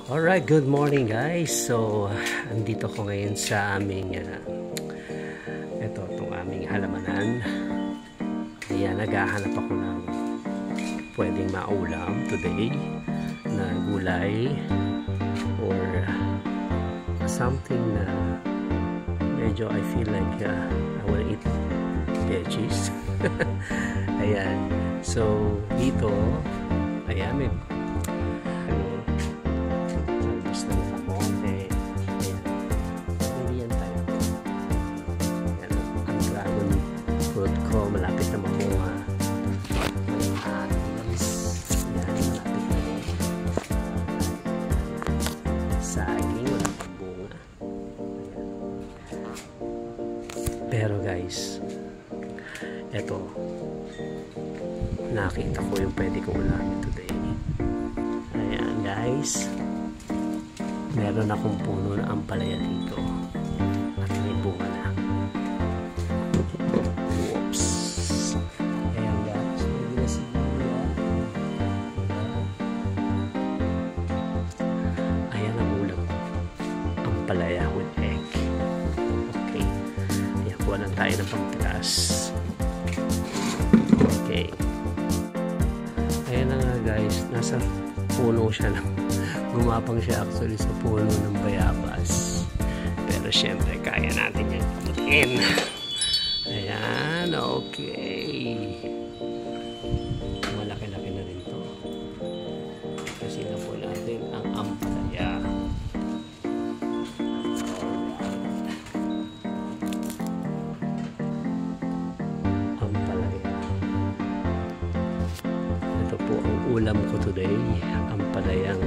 Alright, good morning guys. So, andito ko ngayon sa aming itong aming halamanan. Ayan, naghahanap ako ng pwedeng maulam today na gulay or something na medyo I feel like I will eat veggies. Ayan. So, dito ayan, may malapit na mamunga. Saging, wala pang bunga. Pero guys, eto, nakita ko yung pwede kong ulamin today. Ayan guys, meron akong puno na ampalaya dito at may bunga na. Palaya with egg. Okay. Ayan, kuha lang tayo ng pangtigas. Okay. Ayan na nga guys. Nasa puno siya lang. Gumapang siya actually sa puno ng bayabas. Pero syempre, kaya natin yan kamutin. Ayan. Okay. Malaki-laki na rin to. Kasi na po natin ang ampalaya. Ito po ang ulam ko today, ang palayang